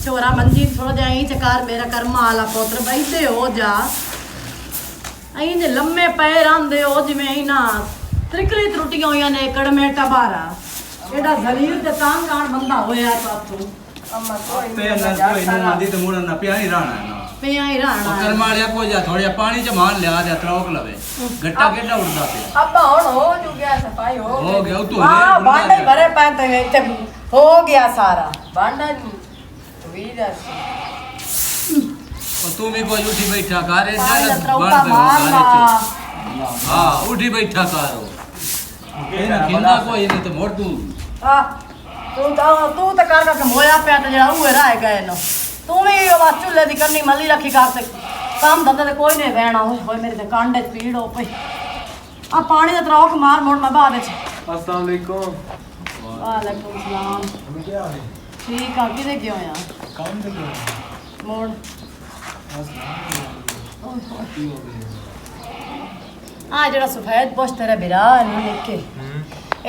छोरा मंजी थोड़ा जा ही चकार मेरा कर्म आला पुत्र बैठे हो जा अई ने लम्बे पैर आंदे हो जिवें ही ना त्रिकली त्रुटियां होइयां ने कड़मे टबारा एडा जलील ते तांगाण बंदा होया साथू अम्मा पे ना कोई नु आंदी ते मुड़न ना पिया ही रहना ना पिया ही रहना कर मारिया को जा थोड़ा पानी च मान लिया जा त्रौक लवे गट्टा केडा उड़दा पे अब्बा हो जू गया सफाई हो गया तू हां भांडे भरे पैते हो गया सारा भांडा वीरा और तू भी कोई उठी बैठा करे हां उठी बैठा करो खिंदा कोई नहीं तो मोड़ तू तू तो कर मोया पे तो जरा उहे रह गए नो तू भी बस चुल्ले दी करनी मली रखी कर ते काम धंधा ते कोई नहीं रहना होए मेरे ते कांडे पीड़ हो पई आ पानी दा त्रौक मार मोड़ मैं बाद च अस्सलाम वालेकुम वालेकुम सलाम हमें क्या है ठीक आ किदे क्यों या काम दे क्यों मोड़ आ जरा सफेद पोस्ट तेरा बिरा ने लिखे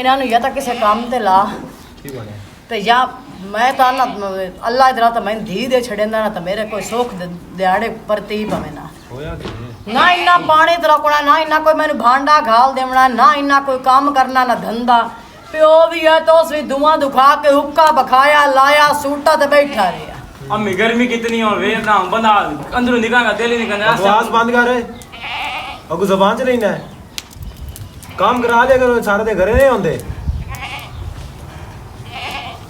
इन्हां नु या तो किसी काम ते ला की बने ते या मैं तो ना अल्लाह इधर तो मैं धी दे छड़ेंदा ना तो मेरे कोई सुख दिहाड़े परती पवे ना होया कि ना इन्ना पानी तरकना ना इन्ना कोई मैंने भांडा घाल देवना ना इन्ना कोई काम करना ना धंधा प्यो भी है तो उस भी धुआं दुखा के हुक्का बखाया लाया सूटा ते बैठा रहा अम्मी गर्मी कितनी और वेर ना बंदा अंदरों निकालना दिल ही निकलना आवाज बंद कर अगू जबान च रहना है काम करा लिया करो सारे दे घरे नहीं होंदे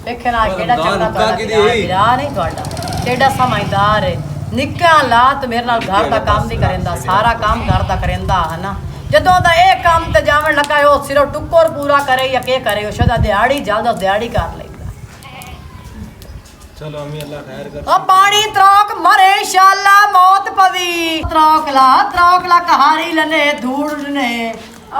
देखना केड़ा चंगा तो बिरा नहीं ਤੁਹਾਡਾ केड़ा समझदार है निक्का लात मेरे नाल घर दा काम नहीं करेंदा सारा काम घर दा करेंदा है ना जदों दा ए काम ते जावण लगा ओ सिर्फ टुक्कर पूरा करे या के करे ओ शदा दिहाड़ी जल्द दिहाड़ी कर लेंदा चलो अम्मी अल्लाह खैर कर ओ पानी त्रौक मरे इंशाअल्लाह मौत पवी त्रौक ला कहारी लने धूड़ ने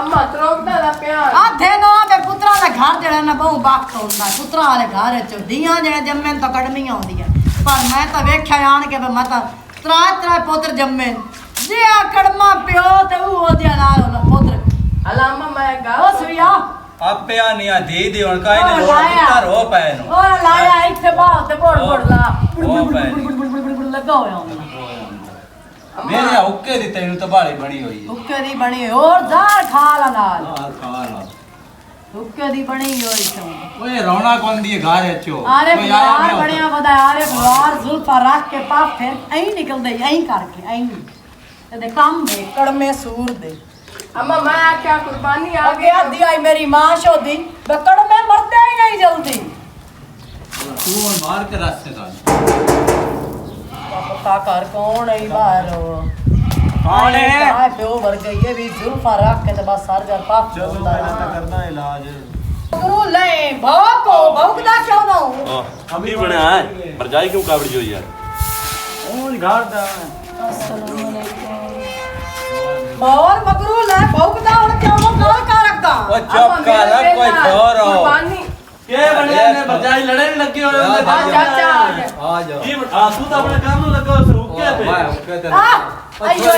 अम्मा त्रोकदा दा प्यार आधे ना बे पुत्रा दा घर जेड़ा ना बहु बाख होंदा पुत्रा वाले घर च दियां जेड़ा जम्मे तो कड़मियां होंदियां पर मैं तो वेख्या आन के मैं तो त्रा पुत्र जम्मे जे आ कड़मा प्यो ते ओ दे नाल पुत्र अल्लाह अम्मा मैं गा ओ सुया आपे आ नहीं दी दी हुन काई ने पुत्र हो पए नो ओ लाया इथे बाहर ते बोड़ ला ओ पए लगा होया हुंदा मेरे हुक्के दी तैनू तो बाली बनी हुई है हुक्के दी बनी और जार खा ला नाल हां खा ला हुक्के दी बनी होई छो ओए रोना कोन दी घर अचो अरे यार बढ़िया बदा अरे बार जुल्फा रख के पाप फिर ऐ निकल दे ऐ करके ऐ ते दे काम दे कड़मे सूर दे अम्मा मैं क्या कुर्बानी आ गया दी आई मेरी मां शोदी बकड़ में मरते ही नहीं जल्दी तू मार के रास्ते का पता कर कौन है बाहर कौन है हां प्यो भर गई ये भी जुल्फा रख के ते बस सर घर पाप चलो पहले तो करना है इलाज गुरु ले भौको भौकदा क्यों ना हो अभी बना है भरजाई क्यों कावड़ी जो यार ओन घर दा अस्सलाम वालेकुम और मगरू ले भौकदा और क्यों काल का रखदा ओ चुप कर कोई और हो कुर्बानी के बने ने भरजाई लड़े नहीं लगे हो चाचा आ जाओ की तू तो अपने काम में लगा हो रुके पे भाई हुक्के ते आइयो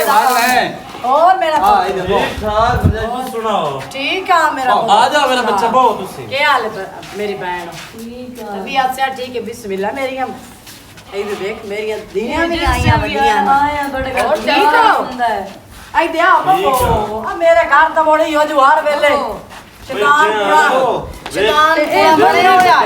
और मेरा इधर ठीक ठाक भरजाई तू सुनाओ ठीक है मेरा आ जा मेरा बच्चा बहुत तुसी क्या हाल है मेरी बहन ठीक है अभी आज से ठीक है बिस्मिल्लाह मेरी हम आई देख मेरी दियां भी आईया बढ़िया आया बड़े घर ठीक हो आई दे बाबू आ मेरे घर तो बड़ी हो जुहार वेले शैतान बड़े हो जा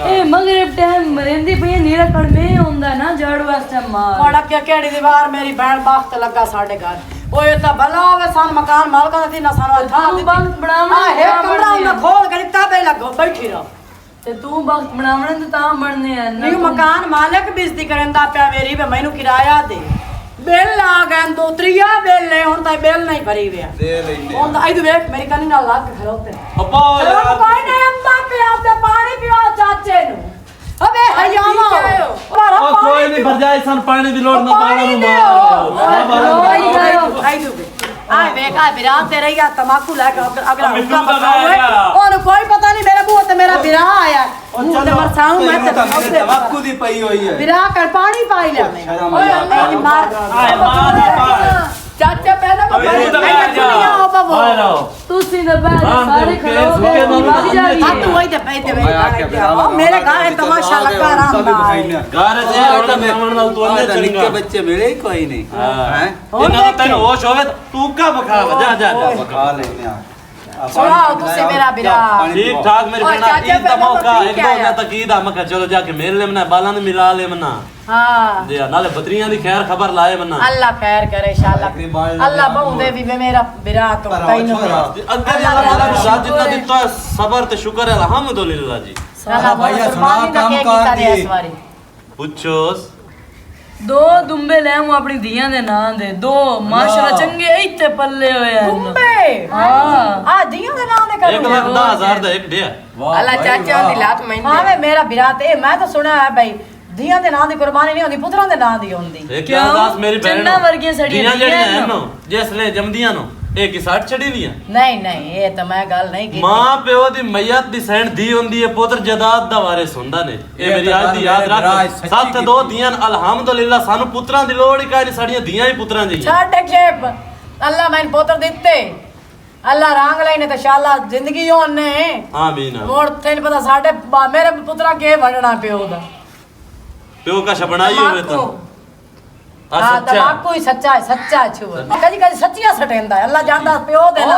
ए मगरिब टाइम मरेंदी भई नीरा कड़मे होंदा ना झाड़ू वास्ते मार बड़ा क्या केड़ी दीवार मेरी बहन बाख्त लगा साडे घर ओए ता भला होवे सान मकान मालका दी ना सानो था तू वक्त बनावना है कमरा में खोल के तबे लगो बैठी रहो ते तू वक्त बनावना तो ता बनने है नी मकान मालिक बेइज्जती करंदा पिया मेरी वे मैनू किराया दे बिल आ गए दो त्रिया बिल ने हुन ताई बिल नहीं भरी वे दे लेने हुन आई देख मेरी कनी नाल लाग के खलोते अब्बा चलो कोई नहीं अम्मा पे आपने पानी पियो चाचे नु अबे हयामा ओ कोई नहीं भरजाई सन पानी दी लोड़ ना बाला नु आई दो आए बेका बिरा तेरे या तमाकू लेके अगर मिट्टू हुक्का का पकाओ और कोई पता नहीं मेरे मुंह ते मेरा बिरा आया मुंह ते मरसाऊं मैं ते तवक्कु दी पई हुई है बिरा कर पानी पाई ले मैं ओए अम्मा की मार आए मार चाचा पैदा अबे तू तो बैठ जा। ਬਵੋ ਹਾਏ ਰਾਓ ਤੁਸੀਂ ਤਾਂ ਬੈਠ ਰਾਮ ਸਾਰੇ ਦੇ ਖੜੋ ਸੁੱਕੇ ਕੇ ਮਾਮਲੇ ਲੱਗ ਜਾਈਏ ਹਾਂ ਤੂੰ ਵਈ ਤੇ ਪੈ ਤੇ ਮੇਰੇ ਘਰ ਤਮਾਸ਼ਾ ਲੱਗਾ ਰਹਿੰਦਾ ਗਾਰੇ ਤੇ ਆਉਣਾ ਬਣਾਉਣ ਨਾਲ ਤੂੰ ਅੰਦਰ ਚੰਗਾ ਨਿੱਕੇ ਬੱਚੇ ਮਿਲੇ ਹੀ ਕੋਈ ਨਹੀਂ ਹੈ ਇਹਨਾਂ ਦਾ ਤੈਨੂੰ ਹੋਸ਼ ਹੋਵੇ ਤੂੰ ਕਾ ਬਖਾ ਜਾ ਜਾ ਜਾ ਖਾ ਲੈਨੇ ਆ ਸੁਣਾਓ ਤੁਸੀਂ ਮੇਰਾ ਵੀਰਾ ठीक ठाक मेरे और बेटा चाचा ईद का पहले मौका तो एक ठीक दो है दिन तक ईद आ मका चलो जाके मेल ले मना बालां ने मिला ले मना हाँ दे नाले बदरियां दी खैर खबर लाए मना अल्लाह खैर करे इंशाल्लाह अल्लाह बहुंदे भी मेरा विरा तो कहीं न अगे दी अल्लाह ताला ने साथ जितना दित्ता है सबर ते शुक्र है अल्हम्दुलिल्लाह जी साला भैया सुना काम कर दी पुछोस ਦੋ ਦੁੰਬੇ ਲੈ ਆਉਂ ਆਪਣੀ ਧੀਆਂ ਦੇ ਨਾਂ ਦੇ ਦੋ ਮਾਸ਼ਾਅੱਲਾ ਚੰਗੇ ਇੱਥੇ ਪੱਲੇ ਹੋਏ ਹਨ दुम्बे ਹਾਂ आ दियों के नाम दे 1,10,000 ਦਾ ਇੱਕ ਡਿਆ अल्लाह चाचा दी लात हाँ मैंने वे मेरा विरा ते मैं तो सुना है भाई दियां दे नाम दी कुर्बानी नहीं होंदी पुत्रां दे नाम दी होंदी एक क्यों? अरदास मेरी बहन चन्ना वर्गीय सड़ियां ਦੀਆਂ ਜਿਹੜੀਆਂ ਦੀਆਂ ਹਨ नो ਜਿਸਲੇ ਜੰਮਦੀਆਂ नो एक ही साथ छड़ी ਦੀਆਂ नहीं नहीं ये तो मैं गल नहीं की ਮਾਂ ਪਿਓ ਦੀ ਮਈਤ ਦੀ ਸੈਣ ਦੀ ਹੁੰਦੀ ਹੈ ਪੁੱਤਰ ਜਦਾਦ ਦਾ ਵਾਰਿਸ ਹੁੰਦਾ ਨੇ ਇਹ ਮੇਰੀ ਅੱਜ ਦੀ ਯਾਦ ਰੱਖ ਸੱਤ ਦੋ ਦੀਆਂ ਅਲਹਮਦੁਲਿਲਾ ਸਾਨੂੰ ਪੁੱਤਰਾਂ ਦੀ ਲੋੜ ਹੀ ਕਾਇ ਨਹੀਂ ਸਾਡੀਆਂ ਦੀਆਂ ਹੀ ਪੁੱਤਰਾਂ ਦੀ छाड़ शेप अल्लाह मैंने पुत्र दिते अल्लाह रंग लाइने तो शाला जिंदगी होने आमीन मोड़ तेन पता साडे मेरे पुत्रा के वड़ना पियो दा ਪਿਓ ਕਾ ਛਪਣਾਈ ਹੋਵੇ ਤਾਂ हां तमाकू ही सच्चा है छुआ कदी कदी सच्चियां सटेंदा है अल्लाह जानदा पियो दे ना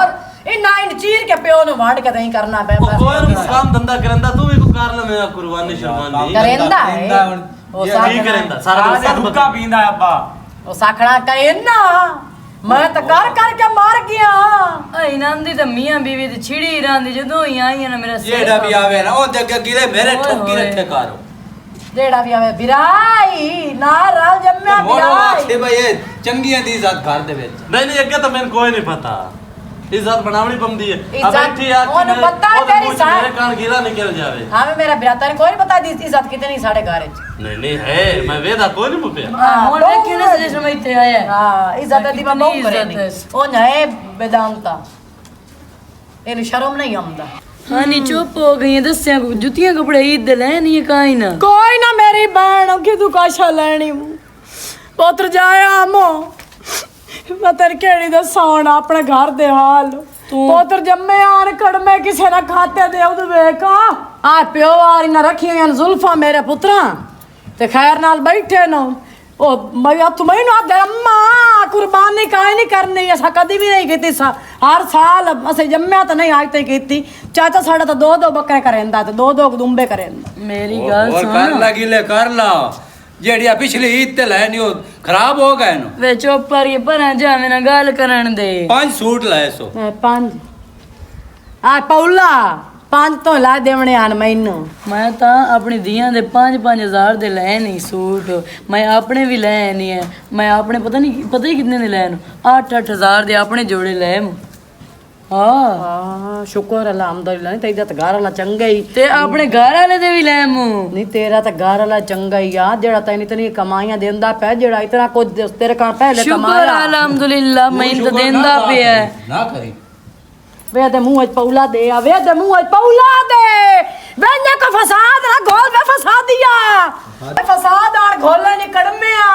इना इन चीर के पियो नु वांड के नहीं करना पे बस ਕੋਈ ਨੂੰ ਕੰਮ ਧੰਦਾ ਕਰਦਾ ਤੂੰ ਵੀ ਕੋ ਕਰ ਲੈ ਮੇਰਾ ਕੁਰਬਾਨੀ ਸ਼ਰਮਾਨੀ करेंदा है वो ਕੀ ਕਰਦਾ ਸਾਰਾ ਦਿਨ ਸੱਤ ਹੁੱਕਾ ਪੀਂਦਾ ਅੱਬਾ वो साखड़ा करेना मैं तो कर के मार गया ਇਹਨਾਂ ਦੀ ਤਾਂ ਮੀਆਂ ਬੀਵੀ ਦੀ ਛਿੜੀ ਰਹਿੰਦੀ ਜਦੋਂ ਹੀ ਆਈਆਂ ਨਾ ਮੇਰਾ ਸਿਰ ਜਿਹੜਾ ਵੀ ਆਵੇ ਨਾ ਉਹ ਜੱਗ ਗਿਲੇ ਮੇਰੇ ਠੋਕੀ ਰੱਖੇ ਕਾਰੋ जेड़ा भी आवे बिराई ना राल जम्या ਮੋਰੋ बिराई ਆਖੇ ਬਈ ਇਹ ਚੰਗੀਆਂ ਦੀ ਇੱਜ਼ਤ ਘਰ ਦੇ ਵਿੱਚ ਨਹੀਂ ਨਹੀਂ ਅੱਗੇ ਤਾਂ ਮੈਨੂੰ ਕੋਈ ਨਹੀਂ ਪਤਾ ਇੱਜ਼ਤ ਬਣਾਉਣੀ ਪੰਦੀ ਹੈ ਇੱਜ਼ਤ ਅਬ ਇੱਥੇ ਆ ਉਹਨੂੰ ਪਤਾ ਤੇਰੀ ਸਾਰ ਮੇਰੇ ਕਾਨ ਗੀਲਾ ਨਿਕਲ ਜਾਵੇ हाँ मैं मेरा बिराता ने कोई नहीं पता दी इज्जत कितनी साढ़े घर ਨਹੀਂ ਨਹੀਂ ਹੈ ਮੈਂ ਵੇਦਾ ਕੋਈ ਨਹੀਂ ਪੁੱਪਿਆ ਹੁਣ ਵੇਖੀ ਨਾ ਸਜੇ ਸਮੇਂ ਇੱਥੇ ਆਇਆ हां इज्जत दी मैं बहुत करे इज्जत है। ओ नए वेदांता ਇਹਨੂੰ ਸ਼ਰਮ ਨਹੀਂ ਆਉਂਦਾ ਹਾਂ ਨੀ ਚੁੱਪ ਹੋ ਗਈ ਦੱਸਿਆ ਜੁੱਤੀਆਂ ਕੱਪੜੇ ਈਦ ਦੇ ਲੈ ਨਹੀਂ ਕਾਈ ਨਾ ਕੋਈ ਨਾ ਮੇਰੀ ਭੈਣ ਕਿ ਤੂੰ ਕਾਸ਼ਾ ਲੈਣੀ ਪੁੱਤਰ ਜਾਇਆ ਮੋ ਮੈਂ ਤੇਰੇ ਕਿਹੜੀ ਦੱਸਾਂ ਹੁਣ ਆਪਣੇ ਘਰ ਦੇ ਹਾਲ ਪੁੱਤਰ ਜੰਮੇ ਆਣ ਕੜਮੇ ਕਿਸੇ ਨਾ ਖਾਤੇ ਦੇ ਉਹਦੇ ਵੇਖ ਆ ਪਿਓ ਆਰੀ ਨਾ ਰੱਖੀਆਂ ਜ਼ੁਲਫਾਂ ਮੇਰੇ ਪੁੱਤਰਾਂ ਤੇ ਖੈਰ ਨਾਲ ਬੈਠੇ ਨਾ ਉਹ ਮੈਂ ਤੂੰ ਮੈਨੂੰ ਆ ਅੰਮਾ ਕੁਰਬਾਨੀ ਕਾਇ ਨਹੀਂ ਕਰਨੀ ਅਸਾਂ ਕਦੀ ਵੀ ਨਹੀਂ ਕੀਤੀ ਹਰ ਸਾਲ ਅਸੀਂ ਜੰਮਿਆ ਤਾਂ ਨਹੀਂ ਅੱਜ ਤੱਕ ਕੀਤੀ ਚਾਚਾ ਸਾਡਾ ਤਾਂ ਦੋ ਬੱਕਰੇ ਕਰੇਂਦਾ ਤੇ ਦੋ ਦੁੰਬੇ ਕਰੇਂਦਾ ਮੇਰੀ ਗੱਲ ਹੋਰ ਕਰ ਸੁਣ ਲਗੀ ਲੈ ਕਰ ਲਾ ਜਿਹੜੀਆਂ ਪਿਛਲੀ ਈਦ ਤੇ ਲੈ ਨਹੀਂ ਉਹ ਖਰਾਬ ਹੋ ਗਏ ਨੂੰ ਵੇ ਚੁੱਪ ਕਰੀਏ ਪਰਾਂ ਜਾਵੇਂ ਨਾ ਗੱਲ ਕਰਨ ਦੇ 5 ਸੂਟ ਲਾਏ ਸੋ ਪੰਜ ਆ ਪੌਲਾ ਪੰਜ ਤੋਂ ਲਾ ਦੇਵਣੇ ਆਨ ਮੈਨੂੰ ਮੈਂ ਤਾਂ ਆਪਣੀ ਧੀਆਂ ਦੇ 5-5000 ਦੇ ਲੈ ਨਹੀਂ ਸੂਟ ਮੈਂ ਆਪਣੇ ਵੀ ਲੈ ਨਹੀਂ ਹੈ ਮੈਂ ਆਪਣੇ ਪਤਾ ਹੀ ਕਿੰਨੇ ਦੇ ਲੈਣ 8-8000 ਦੇ ਆਪਣੇ ਜੋੜੇ ਲੈ ਹਾਂ ਸ਼ੁਕਰ ਅਲਹਮਦੁਲਿਲਾ ਨਹੀਂ ਤੇਰਾ ਤਾਂ ਘਰ ਵਾਲਾ ਚੰਗਾ ਹੀ ਤੇ ਆਪਣੇ ਘਰ ਵਾਲੇ ਦੇ ਵੀ ਲੈ ਮੂੰ ਨਹੀਂ ਤੇਰਾ ਤਾਂ ਘਰ ਵਾਲਾ ਚੰਗਾ ਹੀ ਆ ਜਿਹੜਾ ਤੈਨੂੰ ਇਤਨੀ ਕਮਾਈਆਂ ਦਿੰਦਾ ਪਿਆ ਜਿਹੜਾ ਇਤਨਾ ਕੁਝ ਤੇਰੇ ਕੋਲ ਪਹਿਲੇ ਸ਼ੁਕਰ ਕਮਾਇਆ ਅਲਹਮਦੁਲਿਲਾ ਮੈਂ ਤਾਂ ਦਿੰਦਾ ਪਿਆ ਨਾ ਕਰੀ ਵੇ ਤੇ ਮੂੰਹ ਵਿੱਚ ਪੌਲਾ ਦੇ ਆ ਵੇ ਤੇ ਮੂੰਹ ਵਿੱਚ ਪੌਲਾ ਦੇ ਵੇਨੇ ਕੋ ਫਸਾਦ ਨਾ ਘੋਲ ਵੇ ਫਸਾਦੀਆ ਫਸਾਦ ਆਣ ਘੋਲੇ ਨਹੀਂ ਕੜਮਿਆ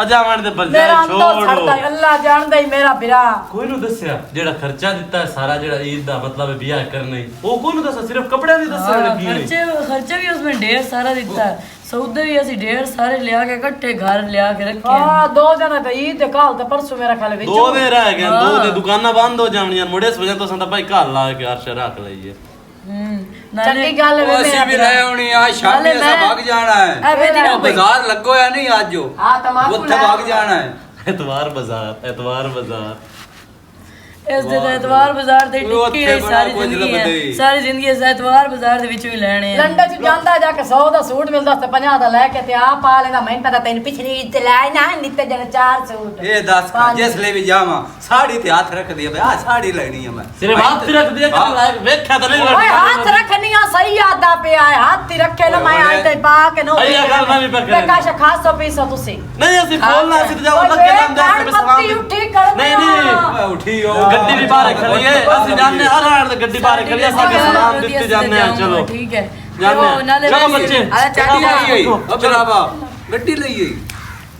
ਅਜਾਵਣ ਦੇ ਬੱਲੇ ਮੇਰਾ ਅੰਦਰ ਛੋੜੋ ਛੱਡਦਾ ਅੱਲਾ ਜਾਣਦਾ ਹੀ ਮੇਰਾ ਵੀਰਾ ਕੋਈ ਨੂੰ ਦੱਸਿਆ ਜਿਹੜਾ ਖਰਚਾ ਦਿੱਤਾ ਹੈ ਸਾਰਾ ਜਿਹੜਾ ਈਦ ਦਾ ਮਤਲਬ ਹੈ ਵਿਆਹ ਕਰਨਾ ਹੀ ਉਹ ਕੋਈ ਨੂੰ ਦੱਸਿਆ ਸਿਰਫ ਕੱਪੜਿਆਂ ਦੀ ਦੱਸਣ ਲੱਗੀ ਨੇ ਖਰਚੇ ਵੀ ਉਸमें ढेर सारा ਦਿੱਤਾ ਸੌਦੇ ਵੀ ਅਸੀਂ ढेर ਸਾਰੇ ਲਿਆ ਕੇ ਇਕੱਠੇ ਘਰ ਲਿਆ ਕੇ ਰੱਖੇ ਹਾਂ ਦੋ ਜਣਾ ਤਾਂ ਈਦ ਦੇ ਕੱਲ ਤੇ ਪਰਸੋਂ ਮੇਰਾ ਖਿਆਲ ਵਿੱਚ ਦੋ ਦੇ ਰਹਿ ਗਏ ਦੋ ਦੇ ਦੁਕਾਨਾਂ ਬੰਦ ਹੋ ਜਾਣੀਆਂ ਮੁੰਡੇ ਸੋਚਾਂ ਤੋਂ ਸੰਦਾ ਭਾਈ ਘਰ ਲਾ ਕੇ ਅਰਸ਼ ਰੱਖ ਲਈਏ ਚੰਗੀ ਗੱਲ ਵੇ ਅਸੀਂ ਵੀ ਲੈ ਆਉਣੀ ਆ ਸ਼ਾਮੀ ਅਸਾਂ ਭੱਗ ਜਾਣਾ ਹੈ ਐਵੇਂ ਦੀ ਨਾ ਬਾਜ਼ਾਰ ਲੱਗੋ ਜਾਂ ਨਹੀਂ ਅੱਜ ਉਹ ਹਾਂ ਤਮਾਕੂ ਉੱਥੇ ਭੱਗ ਜਾਣਾ ਹੈ ਐਤਵਾਰ ਬਾਜ਼ਾਰ ਇਸ ਦੇ ਐਤਵਾਰ ਬਾਜ਼ਾਰ ਦੇ ਉਹ ਟਿੱਕੀ ਉੱਥੇ ਰਹੀ ਬੜਾ ਕੁਝ ਲੱਭਦੇ ਹੀ। ਸਾਰੀ ਜ਼ਿੰਦਗੀ ਇਸ ਐਤਵਾਰ ਬਾਜ਼ਾਰ ਦੇ ਵਿੱਚੋਂ ਹੀ ਲੈਣੇ ਆ ਲੰਡਨ ਚ ਜਾਂਦਾ ਜਾ ਕੇ 100 ਦਾ ਸੂਟ ਮਿਲਦਾ ਤੇ 50 ਦਾ ਲੈ ਕੇ ਤੇ ਆ ਪਾ ਲੈਂਦਾ ਮੈਨੂੰ ਪਤਾ ਤੈਨੂੰ ਪਿਛਲੀ ਈਦ ਤੇ ਲੈ ਨਾ ਨਿੱਤੇ ਜਣ 4 ਸੂਟ ਇਹ ਦੱਸ ਜਿਸ ਲਈ ਵੀ ਜਾਵਾਂ ਸਾੜੀ ਤੇ ਹੱਥ ਰੱਖਦੀ ਆ ਆ ਸਾੜੀ ਲੈਣੀ ਆ ਮੈਂ ਸਿਰਫ ਹੱਥ ਰੱਖ ਦਿਆ ਕਿ ਵੇਖਿਆ ਤਾਂ ਨਹੀਂ ਓਏ ਹੱਥ ਰੱਖਣੀਆਂ ਸਹੀ ਆਦਾ ਪਿਆ ਹੈ ਹੱਥ ਹੀ ਰੱਖੇ ਨਾ ਮੈਂ ਅੱਜ ਤੇ ਪਾ ਕੇ ਨੋ ਅਈਆ ਗੱਲ ਮੈਂ ਵੀ ਪਕੜ ਤੇ ਕਾਸ਼ ਖਾਸੋ ਪੀਸੋ ਤੁਸੀਂ ਨਹੀਂ ਅਸੀਂ ਬੋਲਣਾ ਅਸੀਂ ਤਾਂ ਜਾਓ ਲੱਗੇ ਜਾਂਦੇ ਪੱਤੀ ਉੱਠੀ ਕਰ ਨਹੀਂ ਨਹੀਂ ਉਠੀ ਉਹ ਗੱਡੀ ਵੀ ਬਾਹਰ ਖੜੀਏ ਅਸੀਂ ਜਾਣਦੇ ਹਰ ਹਾਲ ਤੇ ਗੱਡੀ ਬਾਹਰ ਖੜੀ ਸਾਡੇ ਸਲਾਮ ਦਿੱਤੇ ਜਾਂਦੇ ਆ ਚਲੋ ਠੀਕ ਹੈ ਜਾਂਦੇ ਚਲੋ ਬੱਚੇ ਗੱਡੀ ਲਈ ਆਈ ਅਬਰਾਵਾ ਗੱਡੀ ਲਈ ਆਈ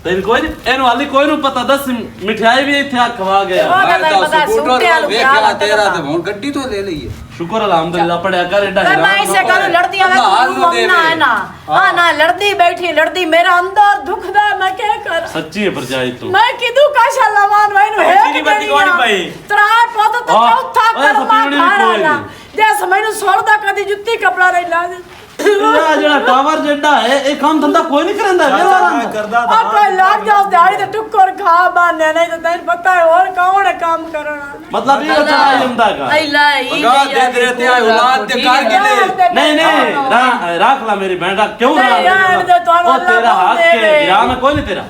ਤੈਨੂੰ ਕੋਈ ਨਹੀਂ ਇਹਨੂੰ ਹਾਲੀ ਕੋਈ ਨੂੰ ਪਤਾ ਦੱਸ ਮਠਿਆਈ ਵੀ ਇੱਥੇ ਆ ਖਵਾ ਗਿਆ ਉਹ ਕਹਿੰਦਾ ਮੈਂ ਪਤਾ ਤਾਂ ਸੂਟੇ ਸਕੂਟਰ ਵਾਲੂ ਵੇਖਿਆ ਤੇਰਾ ਤੇ ਹੁਣ ਗੱਡੀ ਤੋਂ ਲੈ ਲਈਏ ਸ਼ੁਕਰ ਅਲਹਮਦੁਲਿਲਾ ਪੜਿਆ ਕਰ ਐਡਾ ਤੇ ਮੈਂ ਇਸੇ ਗੱਲ ਲੜਦੀ ਆ ਤੂੰ ਮੰਨਣਾ ਹੈ ਨਾ ਆ ਨਾ ਲੜਦੀ ਬੈਠੀ ਲੜਦੀ ਮੇਰਾ ਅੰਦਰ ਦੁਖਦਾ ਮੈਂ ਕੀ ਕਰਾਂ ਸੱਚੀ ਹੈ ਭਰਜਾਈ ਤੂੰ ਮੈਂ ਕਿਦੂ ਕਾਸ਼ਾ ਲਵਾਨ ਮੈਨੂੰ ਹੈ ਕਿ ਬੱਤੀ ਕੋਣੀ ਪਈ ਤਰਾਏ ਪੁੱਤ ਤੇ ਆਹ, ਚੌਥਾ ਓਏ ਕਰਮਾ ਸਪੀੜੀ ਵੀ ਕੋਈ ਖਾਣਾ ਨਹੀਂ। ਜੈਸ ਮੈਨੂੰ ਸੋੜਦਾ ਕਦੀ ਜੁੱਤੀ ਕਪੜਾ ਨਹੀਂ ਲਾ ਦੇ ਇਹ ਜਿਹੜਾ ਟਾਵਰ ਜੱਡਾ ਹੈ ਇਹ ਕੰਮ ਧੰਦਾ ਕੋਈ ਨਹੀਂ ਕਰਦਾ ਮੈਂ ਕਰਦਾ ਆ ਤਾਂ ਕੋਈ ਲੱਗ ਜਾ ਦਿਹਾੜੀ ਤੇ ਟੁੱਕਰ ਖਾ ਬਾਨੇ ਨਹੀਂ ਤਾਂ ਤੈਨੂੰ ਪਤਾ ਹੈ ਹੋਰ ਕੌਣ ਹੈ ਕੰਮ ਕਰਨਾ ਮਤਲਬ ਇਹ ਚਲਾ ਜਾਂਦਾ ਆਈ ਲਾਈ ਗਾ ਦੇ ਦੇ ਤੇ ਆ ਔਲਾਦ ਤੇ ਕਰ ਕੇ ਲੈ ਨਹੀਂ ਰੱਖ ਲੈ ਮੇਰੀ ਬਹਿਣ ਰੱਖ ਕਿਉਂ ਨਹੀਂ, ਯਾਰ, ਤੇ ਤੁਹਾਨੂੰ ਉਹ ਤੇਰਾ ਅੱਲਾ ਹੱਕ ਦੇ ਹੈ ਵਿਆਹ में कोई नहीं तेरा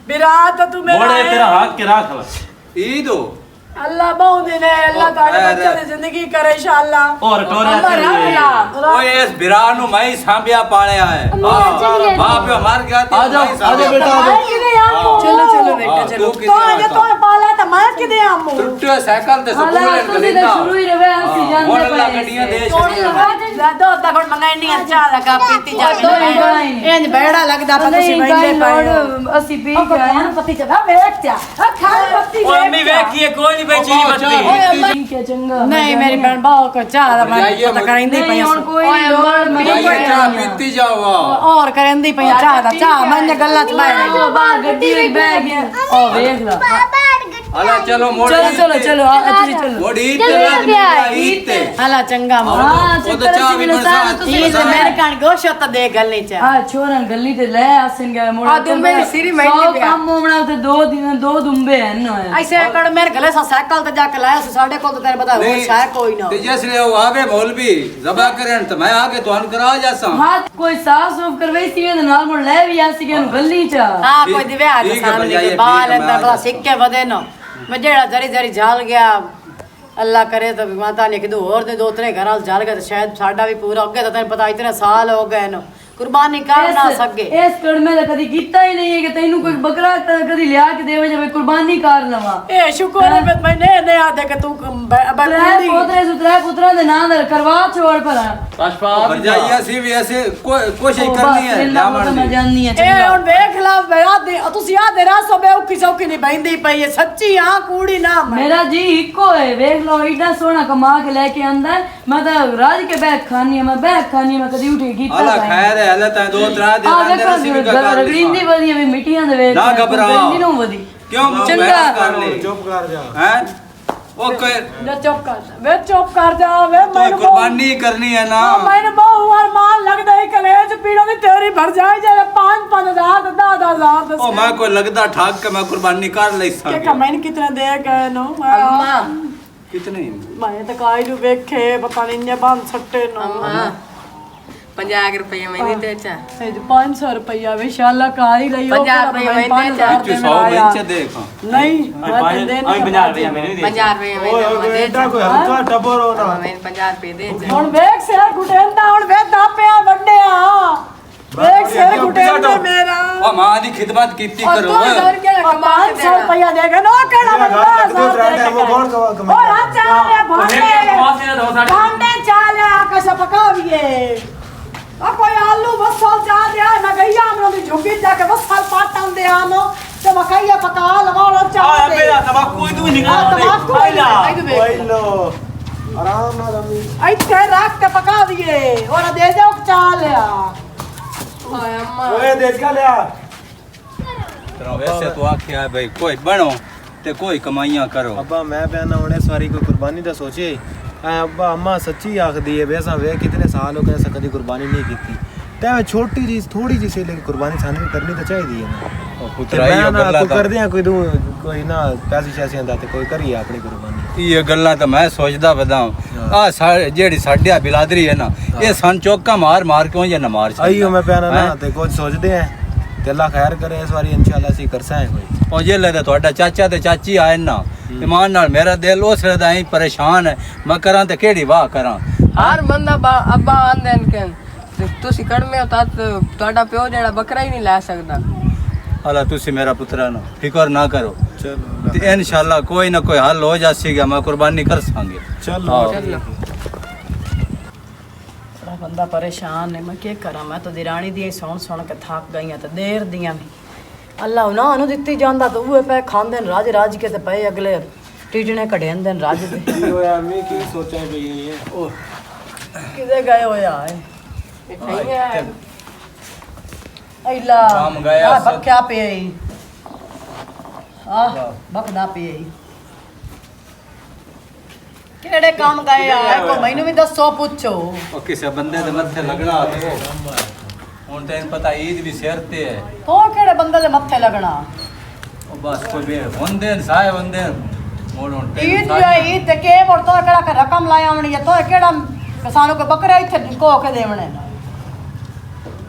ਵਿਰਾਤ ਤੂੰ ਮੇਰਾ मोड़े ਹੈ। तेरा हक के रख ले ईद हो ਅੱਲਾ ਬਹੁਤ ਨੇ ਅੱਲਾ ਤੁਹਾਡੇ ਬੱਚੇ ਦੀ ਜ਼ਿੰਦਗੀ ਕਰੇ ਇੰਸ਼ਾਅੱਲਾ और टोरिया ਅੱਲਾ के लिए ਰੱਖ ओए इस बिरा नु मैं ही सांभिया पालिया है बाप पे मार गया आ जाओ बेटा आ जाओ ਚਲੋ ਚਲੋ ਬੇਟਾ ਚਲੋ तू तो ਜੇ ਤੂੰ ਪਾਲਾ ਤਾਂ ਮੈਂ ਕਿਦੇ ਆਮੂ टुट्टे साइकिल ते ਹਾਲਾ स्कूल ਤੁਸੀਂ लेन ਤਾਂ ਸ਼ੁਰੂ ਹੀ ਰਵੇ ਅਸੀਂ ਹੁਣ ਜਾਂਦੇ ਅੱਲਾ ਪਏ ਗੱਡੀਆਂ ਦੇ ਤੋੜੀ ਛੜੀਆਂ ਦੋ ਤਾਂ ਹੁਣ ਮੰਗਾਈ ਚਾਹ ਦਾ ਕੱਪ ਪੀਤੀ ਜਾ ਨਹੀਂ। ਇੰਜ ਬੈੜਾ ਲੱਗਦਾ ਪਰ ਤੁਸੀਂ ਬੈਠੇ ਪਏ ਹੋ ਅਸੀਂ ਪੀ ਕੇ ਆਏ ਹਾਂ ਪੱਤੀ ਚਾ ਵੇਖ ਚਾ ਆ ਖਾਲ ਪੱਤੀ ਓਏ ਅੰਮੀ ਵੇਖੀਏ ਕੋਈ ਨਹੀਂ ਪਈ ਚੀਨੀ ਬੱਤੀ ਠੀਕ ਹੈ ਚੰਗਾ ਨਹੀਂ ਮੇਰੀ ਭੈਣ ਬਹੁਤ ਕੋ ਚਾਹ ਦਾ ਮੈਂ ਪਤਾ ਕਰਿੰਦੀ ਪਈ ਨਹੀਂ ਹੁਣ ਕੋਈ ਲੋੜ ये चाह पीती जाओ ਔਰ ਕਰਿੰਦੀ ਪਈ ਚਾਹ ਦਾ ਚਾਹ ਮੈਂ ਗੱਲਾਂ ਚ ਬੈ ਉਹ ਬਾਹਰ ਗੱਡੀ ਵਿੱਚ ਬਹਿ ਗਿਆ ਉਹ ਵੇਖ ਲਾ अला चलो मोड़ ਚਲੋ ਚਲੋ ਚਲੋ ਤੁਸੀਂ ਚਲੋ मोड़ ईद ते रात में ईद ते ਹਲਾ ਚੰਗਾ ਮਾ ਹਾਂ ਉਹ ਤਾਂ ਚਾਹ ਵੀ ਬਰਸਾਤ ਚੀਜ਼ ਮੇਰੇ ਕਣ ਗੋਸ਼ਤ ਦੇ ਗੱਲੇ ਚ ਆ ਛੋਰਾਂ ਗੱਲੀ ਤੇ ਲੈ ਆਸਨ ਗਿਆ ਮੋੜ ਆ ਦੁੰਬੇ ਦੀ ਸਿਰੀ ਮਹਿੰਗੀ ਪਿਆ। ਕੰਮ ਹੋਣਾ ਤੇ ਦੋ ਦੁੰਬੇ ਹਨ ਐਸੇ ਕਣ ਮੇਰੇ ਗਲੇ ਸਾ ਸਾਈਕਲ ਤੇ ਜਾ ਕੇ ਲਾਇਆ ਸੀ ਸਾਡੇ ਕੋਲ ਤਾਂ ਤੇਰੇ ਪਤਾ ਹੋਰ ਸ਼ਾਇ ਕੋਈ ਨਾ ते जैसे वो आवे मौलवी जबा करन तो मैं आके तो करा जासा ਹਾਂ ਕੋਈ ਸਾਫ ਸੂਫ ਕਰਵਾਈ ਸੀ ਇਹਦੇ ਨਾਲ ਮੁੜ ਲੈ ਵੀ ਆਸੀ ਗਿਆ ਗੱਲੀ ਚ ਹਾਂ ਕੋਈ ਦਿਵੇ ਆ ठीक है, ਸਾਹਮਣੇ भरजाई, ਦੇ ਬਾਲ ठीक है, ਅੰਦਰ मैं ਪਤਾ आ ਸਿੱਕੇ ਵਧੇ ਨਾ ਮੈਂ ਜਿਹੜਾ ਜਰੀ ਜਰੀ ਝਾਲ ਗਿਆ ਅੱਲਾ ਕਰੇ ਤਾਂ ਮਾਤਾ ਨੇ ਕਿਦੂ ਹੋਰ ਦੇ ਦੋ ਤਰੇ ਘਰਾਂ ਝਾਲ ਗਿਆ ਤਾਂ ਸ਼ਾਇਦ ਸਾਡਾ ਵੀ ਪੂਰਾ ਹੋ ਗਿਆ ਤਾਂ ਤੈਨੂੰ ਪਤਾ ਇਤਨੇ ਸਾਲ ਹੋ ਗਏ ਨੇ ਕੁਰਬਾਨੀ ਕਰ ਨਾ ਸਕੇ ਇਸ ਕੜਮੇ ਦਾ ਕਦੀ ਕੀਤਾ ਹੀ ਨਹੀਂ ਹੈ ਕਿ ਤੈਨੂੰ ਕੋਈ ਬੱਕਰਾ ਕਦੀ ਲਿਆ ਕੇ ਦੇਵੇ ਜਾਵੇ ਕੁਰਬਾਨੀ ਕਰ ਲਵਾਂ ਇਹ ਸ਼ੁਕਰ ਹੈ ਮੈਂ ਨੇ ਆਦੇ ਕਿ ਤੂੰ ਤਰੇ ਪੋਤਰੇ ਸੁਤਰੇ ਪੁੱਤਰਾਂ ਦੇ ਨਾਂ ਦਾ ਕਰਵਾ ਛੋੜ ਭਲਾ भरजाई ऐसी भी ऐसे कोशिश करनी है ਮੈਂ जामन ਜਾਣਨੀ ਹੈ ਇਹ ਹੁਣ ਵੇਖ ਲਾ ਵਿਆਹ ਦੇ ਤੁਸੀਂ ਆ ਦੇ ਰਾਸੋ ਬੇ ਔਖੀ ਸੌਖੀ ਨਹੀਂ ਬੈਂਦੀ ਪਈ ਹੈ ਸੱਚੀ ਆ ਕੂੜੀ ਨਾ ਮੈਂ ਮੇਰਾ ਜੀ ਇੱਕੋ ਹੈ ਵੇਖ ਲਓ ਏਡਾ ਸੋਹਣਾ ਕਮਾ ਕੇ ਲੈ ਕੇ ਆਂਦਾ ਹੈ। ਮੈਂ ਤਾਂ ਰਾਜ ਕੇ ਬੈਗ ਖਾਣੀ ਮੈਂ ਬੈਗ ਖਾਣੀ ਮੈਂ ਕਦੀ ਉਠੀ ਕੀਤਾ अला खैर है अल्लाह ता दो त्रा दे ਆ अंदर ऐसी भी ਵੇਖੋ ਰਗੜੀਂਦੀ ਵਧੀਆ ਵੀ ਮਿੱਟੀਆਂ ਦੇ ਵੇਖ ਨਾ ਘਬਰਾਓ। ਰਗੜੀਂਦੀ ਨੂੰ ਵਧੀ क्यों चंगा। कर ले ਚੁੱਪ ਕਰ ਜਾ हैं वो कोई ਵੇ ਚੁੱਪ ਕਰ ਵੇ ਚੁੱਪ ਕਰ ਜਾ ਵੇ तो ਮੈਨੂੰ कुर्बानी करनी है ना ਮੈਨੂੰ ਬਹੁਤ ਵਾਰ ਮਾਨ ਲੱਗਦਾ ਹੈ ਕਲੇਜ ਪੀੜੋਂ ਦੀ ਤੇਰੀ ਭਰ ਜਾਏ ਜੇ 5-5000 ਤੇ 10,000 ओ मैं कोई लगदा ठाक के मैं कुर्बानी कर ले ਕਿ सकता ਕਮੈਨ ਕਿਤਨੇ ਦੇ ਗਏ ਨੋ अम्मा कितने ਮੈਂ ਤਾਂ ਕਾਈ ਨੂੰ ਵੇਖੇ ਪਤਾ ਨਹੀਂ ਇੰਨੇ ਬੰਦ ਸੱਟੇ ਨੋ अम्मा 50 रुपये महीने दे चा ਇਹ ਜੋ 500 ਰੁਪਇਆ ਵੀ ਸ਼ਾਲਾ ਕਾਰ ਹੀ ਲਈ 50 ਰੁਪਏ ਮਹੀਨੇ ਚ। 100 बेच देखो ਨਹੀਂ ਮੈਂ ਦਿੰਦੇ ਨਹੀਂ 50 ਰੁਪਏ ਮੈਨੂੰ ਦੇ 50 रुपये ਓਏ महीने ਓਏ दे ਐਡਾ ਕੋਈ ਹਲਕਾ ਟੱਬਰ ਹੋ ਨਾ मैंने 50 रुपये दे चा ਹੁਣ ਵੇਖ ਸਿਰ ਗੁਟੇਂਦਾ ਹੁਣ ਵੇ ਦਾਪਿਆ ਵੱਡਿਆ ਵੇਖ ਸਿਰ ਗੁਟੇਂਦਾ ਮੇਰਾ ओ मां दी खिदमत कीती और करो 200 रुपये कमा के 500 ਰੁਪਇਆ ਦੇਗਾ ਨੋ ਕਿਹੜਾ ਘਰ ਲੱਗਦੇ ਫਰੈਂਡ ਹੈ ਉਹ ਕੌਣ ਕਮਾ ਓ ਰਾਜਾ ਨੇ ਭਾਂਡੇ ਵਾਸੇ ਦਾ 200 ਭਾਂਡੇ ਚਾਲਿਆ ਕਸ ਪਕਾਵੀਏ ਆ ਕੋਈ ਆਲੂ ਬਸਲ ਜਾ ਦਿਆ ਮੈਂ ਗਈ ਆਮਰੋਂ ਦੀ ਝੁੱਗੀ ਜਾ ਕੇ ਬਸਲ ਪਾਟਾਂ ਦੇ ਆਮੋ ਤੇ ਮਕਾਈਆ ਪਕਾ ਲਵਾਉਣਾ ਚਾਹ ਦੇ ਤਬਾਕੂ ਤੂੰ ਆ ਨਿਕਾਲ ਦੇ ਤਬਾਕੂ ਓਏ ਲੋ ਆਰਾਮ ਨਾਲ ਅਮੀ ਇੱਥੇ ਰੱਖ ਕੇ ਪਕਾ ਦਈਏ ਔਰ ਦੇ ਜਾਓ ਚਾਲਿਆ हाय अम्मा ਓਏ ਦੇਖ ਕੇ ਲਿਆ वैसे तो आख्या है भाई कोई बनो ते कोई कमाइयां करो ਅੱਬਾ ਮੈਂ ਪੈਣਾ ਹੁਣ ਇਸ ਵਾਰੀ ਕੋਈ ਕੁਰਬਾਨੀ ਦਾ ਸੋਚੇ ਐ ਅੱਬਾ ਅੰਮਾ ਸੱਚੀ ਆਖਦੀ ਹੈ ਵੇਸਾਂ ਵੇ ਕਿਤਨੇ ਸਾਲ ਹੋ ਗਏ ਅਸਾਂ ਕਦੀ ਕੁਰਬਾਨੀ ਨਹੀਂ ਕੀਤੀ ਤੇ ਐਵੇਂ ਛੋਟੀ ਜੀ ਥੋੜੀ ਜੀ ਸੀ ਲੇਕਿਨ ਕੁਰਬਾਨੀ ਸਾਨੂੰ ਵੀ ਕਰਨੀ ਤਾਂ ਚਾਹੀਦੀ ਹੈ ਨਾ ओ ਤੇ पुत्राई ਮੈਂ ਨਾ गल्ला ਕੋਈ ਕਰਦੇ ਆ ਕੋਈ ਨਾ ਪੈਸੇ ਸ਼ੈਸਿਆਂ ਦਾ ਤੇ ਕੋਈ ਕਰੀਏ ਆਪਣੀ ਕੁਰਬਾਨੀ ये गल्ला तो मैं सोचदा बदा आ जेड़ी साडिया बिलादरी है ना ये सन चौका मार मार क्यों या न मार ਆਈਓ ਮੈਂ ਪੈਣਾ ਨਾ ਹੈਂ? ਤੇ ਕੁਝ ਸੋਚਦੇ ਆ ਤੇ ਅੱਲਾ ਖੈਰ ਕਰੇ ਇਸ ਵਾਰੀ ਇਨਸ਼ਾਅੱਲਾ ਅਸੀਂ ਕਰਸਾਂ ਕੋਈ ਉਹ ਜੇ ਲੈ ਤੁਹਾਡਾ ਚਾਚਾ ਤੇ ਚਾਚੀ ਆਏ ਨਾ ਇਮਾਨ ਨਾਲ ਮੇਰਾ ਦਿਲ ਉਸ ਦਾ ਐਂ ਪਰੇਸ਼ਾਨ ਹੈ ਮੈਂ ਕਰਾਂ ਤੇ ਕਿਹੜੀ ਵਾਹ ਕਰਾਂ हर बंदा अब्बा आंदे न ਤੁਸੀਂ ਕੜਮੇ ਹੋ ਤਾਂ ਤੁਹਾਡਾ ਪਿਓ ਜਿਹੜਾ ਬੱਕਰਾ ਹੀ ਨਹੀਂ ਲੈ ਸਕਦਾ ਹਾਲਾ ਤੁਸੀਂ ਮੇਰਾ ਪੁੱਤਰਾ ਨਾ ਫਿਕਰ ਨਾ ਕਰੋ ਚਲੋ ਤੇ ਇਨਸ਼ਾਅੱਲਾ ਕੋਈ ਨਾ ਕੋਈ ਹੱਲ ਹੋ ਜਾਸੀਗਾ ਮੈਂ ਕੁਰਬਾਨੀ ਕਰ ਸਾਂਗੇ ਚਲੋ चलो ਬੜਾ ਬੰਦਾ ਪਰੇਸ਼ਾਨ ਨੇ ਮੈਂ ਕੀ ਕਰਾਂ ਮੈਂ ਤਾਂ ਦਿਰਾਣੀ ਦੀਆਂ ਸੁਣ ਸੁਣ ਕੇ ਥੱਕ ਗਈਆਂ ਤੇ ਦੇਰ ਦੀਆਂ ਵੀ ਅੱਲਾ ਉਹਨਾਂ ਨੂੰ ਦਿੱਤੀ ਜਾਂਦਾ ਤਾਂ ਉਹ ਪੈ ਖਾਂਦੇ ਨੇ ਰਾਜ ਰਾਜ ਕੇ ਤੇ ਪਏ ਅਗਲੇ ਟੀਟਣੇ ਕਢੇ ਨੇ ਰਾਜ ਦੇ ਕੀ ਹੋਇਆ ਮੈਂ ਕੀ ਸੋਚਾਂ ਪਈ ਹੈ ਉਹ ਕਿਤੇ ਗਏ ਹੋਇਆ ਹੈ ਸਹੀ ਹੈ ਐਲਾ ਕੰਮ ਗਿਆ ਆ ਸਭ। ਬੱਕਿਆ ਪਿਆ ਈ ਆ ਬੱਕਦਾ ਪਿਆ ਈ ਕਿਹੜੇ ਕੰਮ ਗਏ ਆ ਕੋ ਮੈਨੂੰ ਵੀ ਦੱਸੋ ਪੁੱਛੋ ਉਹ ਕਿਸੇ ਬੰਦੇ ਦੇ ਮੱਥੇ ਲੱਗਣਾ ਤੇ ਹੁਣ ਤੈਨੂੰ ਪਤਾ ਈਦ ਵੀ ਸਿਰ ਤੇ ਹੈ ਉਹ ਕਿਹੜੇ ਬੰਦੇ ਦੇ ਮੱਥੇ ਲੱਗਣਾ ਉਹ ਬਸ ਕੋਈ ਵੀ ਹੁੰਦੇ ਨੇ ਸਾਏ ਹੁੰਦੇ ਮੋੜ ਹੁਣ ਈਦ ਜੋ ਈਦ ਤੇ ਕੇ ਵਰਤੋਂ ਕਿਹੜਾ ਕਰ ਰਕਮ ਲਾਇਆ ਆਉਣੀ ਹੈ ਤੋ ਕਿਹੜਾ ਕਿਸਾਨੋਂ ਕੋ ਬੱਕਰਾ ਇੱਥੇ ਕੋ ਕੇ ਦੇਵਣੇ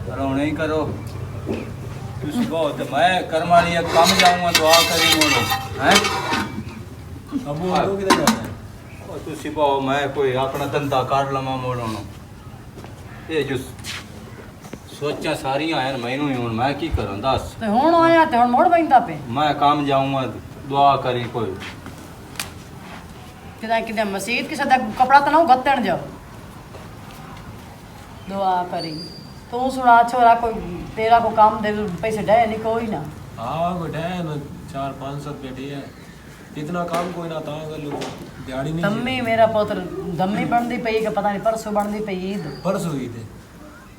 ਕਰੋ ਨਹੀਂ ਕਰੋ ਤੁਸੀਂ ਬਹੁਤ ਮੈਂ ਕਰਮ ਵਾਲੀ ਇੱਕ ਕੰਮ ਜਾਊਂਗਾ ਦੁਆ ਕਰੀ ਮੋੜੋ ਹੈ ਅਬੂ ਉਹ ਕਿਤੇ ਜਾਣਾ ਉਹ ਤੁਸੀਂ ਬਹੁ ਮੈਂ ਕੋਈ ਆਪਣਾ ਧੰਦਾ ਕਰ ਲਵਾਂ ਮੋੜੋ ਨੂੰ ਇਹ ਜੋ ਸੋਚਾਂ ਸਾਰੀਆਂ ਆਇਆ ਮੈਨੂੰ ਹੀ ਹੁਣ ਮੈਂ ਕੀ ਕਰਾਂ ਦੱਸ ਤੇ ਹੁਣ ਆਇਆ ਤੇ ਹੁਣ ਮੋੜ ਬੈਂਦਾ ਪਏ ਮੈਂ ਕੰਮ ਜਾਊਂਗਾ ਦੁਆ ਕਰੀ ਕੋਈ ਕਿਤੇ ਮਸਜਿਦ ਕਿਸੇ ਦਾ ਕਪੜਾ ਤਾਂ ਨਾ ਗੱਤਣ ਜਾਓ ਦੁਆ ਕਰੀ ਤੂੰ ਸੁਣਾ ਛੋਰਾ ਕੋਈ तेरा को काम दे पैसे डे नहीं कोई ना हाँ बेटा है ना 400-500 रुपये डी है इतना काम कोई ना था अगर लोग दिहाड़ी नहीं दम्मी मेरा पुत्र दम्मी बनती पई कि पता नहीं परसों बनती पई ईद परसों ही थे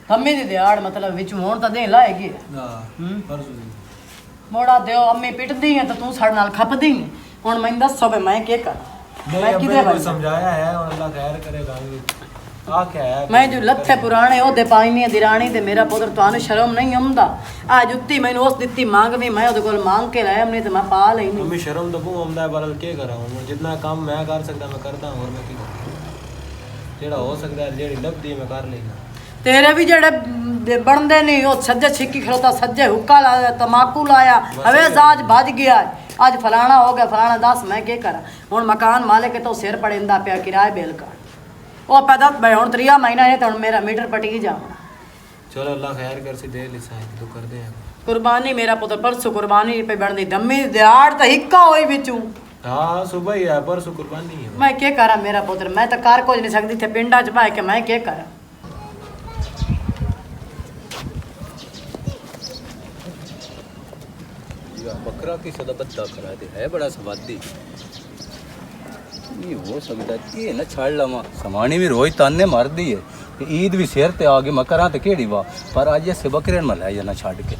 दम्मी दी दिहाड़ मतलब विच होण तां दे लाएगी हाँ परसों ही मोड़ा दियो अम्मी पिटदी है तो तू साडे नाल खपदी है हुण मैं दसो बे मैं के कर नहीं मैं अब किदे मैंने बन समझाया है और अल्लाह खैर करेगा आ क्या है मैं जो लथे पुराने ओदे पाईनी दिराणी ते मेरा पुत्र तानु शर्म नहीं आंदा आ जुत्ती मैनू उस दित्ती मांग भी मैं ओदे कोल मांग के लाया नहीं ते मैं पा लेनी मम्मी शर्म तो बहु आंदा है पर क्या करा हूं जितना काम मैं कर सकदा मैं करदा और मैं की करूं जेड़ा हो सकदा है जेड़ी लभदी मैं कर लेना तेरे भी जेड़े बनदे नहीं ओ सज्जे छिक्की खड़ोता सज्जे हुक्का लाया तमाकू लाया हवे आज भज गया आज फलाना हो गया फलाना दस मैं के करा हुण मकान मालिक तो सिर पड़ेंदा पिया किराए बिल का ओ पैदा भाई हुण 3 महीना है तो हुण मेरा मीटर पटी जावना चलो अल्लाह खैर कर सी दे लिसा तो कर दे कुर्बानी मेरा पुत्र परसों कुर्बानी पे बनदी दम्मी दिहाड़ त हिक्का होई विचू हाँ सुबह ही है परसों कुर्बानी है मैं के करा मेरा पुत्र मैं तो कर कुछ नहीं सकती थे पिंडा च भाई के मैं के करा बकरा की सदा बद्दा करा दे है बड़ा सवादी ये हो सकता ये ना छाड़ लवा समानी भी रोज ताने मार दी है ईद भी सिर ते आ गई मकरा ते केड़ी वाह पर आज ये बकरे में लै जाना छाड़ के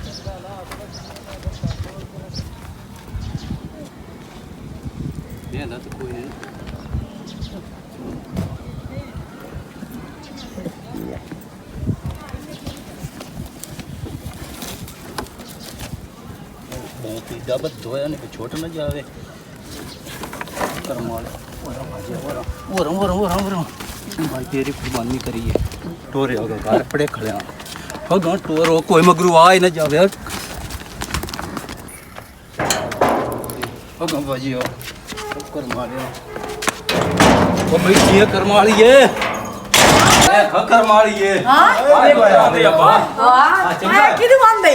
ये ना तो कोई नहीं बहुत ही जबत धोया नहीं छोट न जावे करमाल भाई तेरी कुर्बानी करी है टोरे होगा घर पड़े खड़े हाँ टोर हो कोई मगरू आ ही न जावे भाजी हो करमालिया ओ भाई ये करमालिए करमालिए किदू बंदे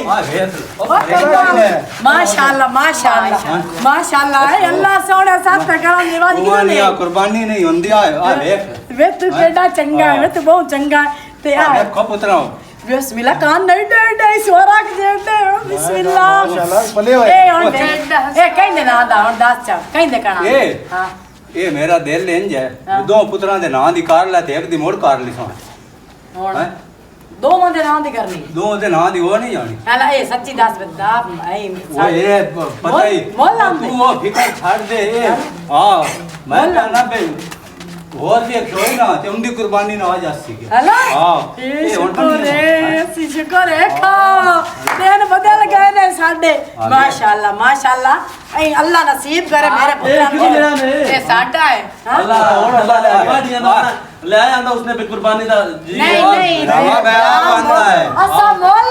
माशाल्लाह माशाल्लाह माशाल्लाह अल्लाह सोने साथ करा निवाज कुर्बानी कुर्बानी नहीं होंदी आ देख वे तू केड़ा चंगा है वे तू बहुत चंगा है ते आ देखो पुत्रा बिस्मिल्लाह कान नहीं डे सोरा के देते बिस्मिल्लाह माशाल्लाह पले होए ए हुन ए कहंदे ना दा हुन दस चा कहंदे कणा ए हां ये मेरा दिल इंज है दो पुत्रां दे नां दी कार लै ते एक दी मोड़ कार लिखा हुन दो बंदे नां दी करनी दो दे नां दी हो नहीं जानी हला ए सच्ची दस बता भाई वो ये पता ही मोल तू वो फिकर छाड़ दे हां मैं कहना पे और भी कोई ना ते उनकी कुर्बानी ना आ जासी के हला हां ए शुक्र है खा दिन बदल गए ने साडे माशाल्लाह माशाल्लाह ए अल्लाह नसीब करे मेरे पुत्र ए साडा है अल्लाह और अल्लाह ले आंदा उसने भी कुर्बानी दा जी नहीं रामा मैं बांधता है असा मोल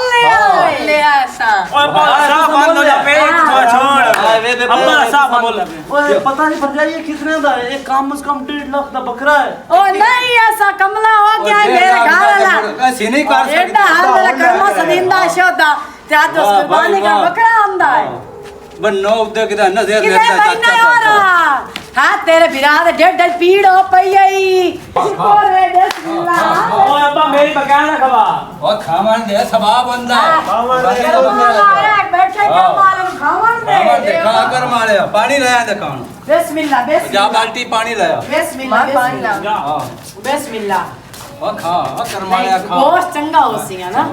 ले आसा ओए बादशाह बंद हो जा पेट को छोड़ वे दे अब्बा साहब बोल ओए पता नहीं भरजाई ये कितने दा है एक कम से कम 1.5 लाख दा बकरा है ओ नहीं ऐसा कमला हो गया है मेरे घर वाला ऐसे नहीं कर सकते एटा हाल मेरा कर्मा सदिंदा शोदा त्या तो कुर्बानी का बकरा आंदा है बन्नो उदे के नजर किधर महीना हो रहा ਹਾਂ ਤੇਰੇ ਵਿਰਾਹ ਦੇ ਡੇਢ ਪੀੜ ਹੋ ਪਈ ਆਈ ਓਏ ਬਿਸਮਿਲ੍ਲਾ ਓਏ ਅੱਬਾ ਮੇਰੀ ਬਕਾਨ ਨਾ ਖਵਾ ਉਹ ਖਾਵਣ ਦੇ ਸਵਾਬ ਹੁੰਦਾ ਬੈਠੇ ਕਮਾਲ ਖਾਵਣ ਖਾਵਣ ਦੇ ਦੇ ਖਾ ਕਰ ਮਾਰਿਆ ਪਾਣੀ ਲਾਇਆ ਦੁਕਾਨ ਬਿਸਮਿਲ੍ਲਾ ਜਾ ਬਿਸਮਿਲ੍ਲਾ ਬਾਲਟੀ ਪਾਣੀ ਲਾਇਆ ਬਿਸਮਿਲ੍ਲਾ ਬਿਸਮਿਲ੍ਲਾ ਹਾਂ ਬਿਸਮਿਲ੍ਲਾ ਉਹ ਖਾ ਕਰ ਮਾਰਿਆ ਖਾ ਬਹੁਤ ਚੰਗਾ ਹੋ ਸੀ ਨਾ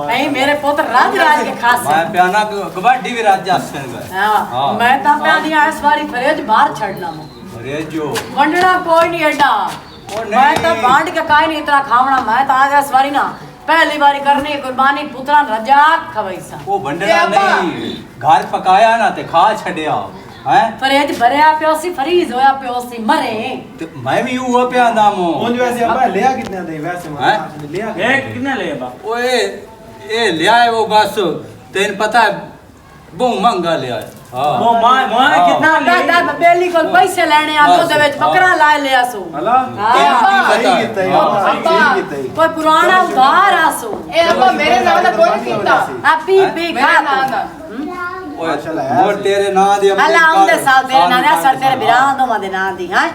ਨਹੀਂ ਮੇਰੇ ਪੁੱਤ ਰਾਜ ਰਾਜ ਕੇ ਖਾਸ ਮੈਂ ਪਿਆਨਾ ਗਵਾਡੀ ਵੀ ਰਾਜਾ ਸਿੰਘ ਹਾਂ ਮੈਂ ਤਾਂ ਪਿਆਨੀ ਇਸ ਵਾਰੀ ਫਰੇਜ ਬਾਹਰ ਛੱਡਣਾ ਮੋ ਅਰੇ ਜੋ ਵੰਡਣਾ ਕੋਈ ਨਹੀਂ ਐਡਾ ਮੈਂ ਤਾਂ ਬਾਂਡ ਕੇ ਕਾਈ ਨਹੀਂ ਇਤਨਾ ਖਾਵਣਾ ਮੈਂ ਤਾਂ ਆ ਇਸ ਵਾਰੀ ਨਾ पहली बारी करनी कुर्बानी पुत्रा रजा खवाईसा वो भंडरा नहीं घर पकाया ना ते खा छड़या हैं फरेज भरया प्योसी फरीज होया प्योसी मरे ते मैं भी हुआ पे नामो ਉਂਝ ਵੈਸੇ ਆਪਾਂ ਲਿਆ ਕਿੰਨੇ ਦੇ ਵੈਸੇ हैं ਲਿਆ ਇਹ ਕਿੰਨੇ ਲਏ ਅੱਬਾ ओए ये ले आए वो बस तेन पता है बहुत महंगा ले आए हां ਉਹ ਮੈਂ ਕਿੰਨਾ दादा बेली कोल पैसे लेने आ दूध विच बकरा लाए लिया सो ਹਲਾ हां ਸਹੀ ਕੀਤਾ ਸਹੀ ਕੀਤਾ कोई पुराना उधार आसो ਇਹ ਅੱਬਾ ਮੇਰੇ ਨਾਲ ਦਾ ਕੋਈ ਨਹੀਂ ਕੀਤਾ आ पी पी खा ਮੇਰੇ ਨਾਲ ਦਾ ओए मोर तेरे ना दे अल्लाह उनदे साथ तेरे ना सर तेरे बिरां दो मदे ना दी हैं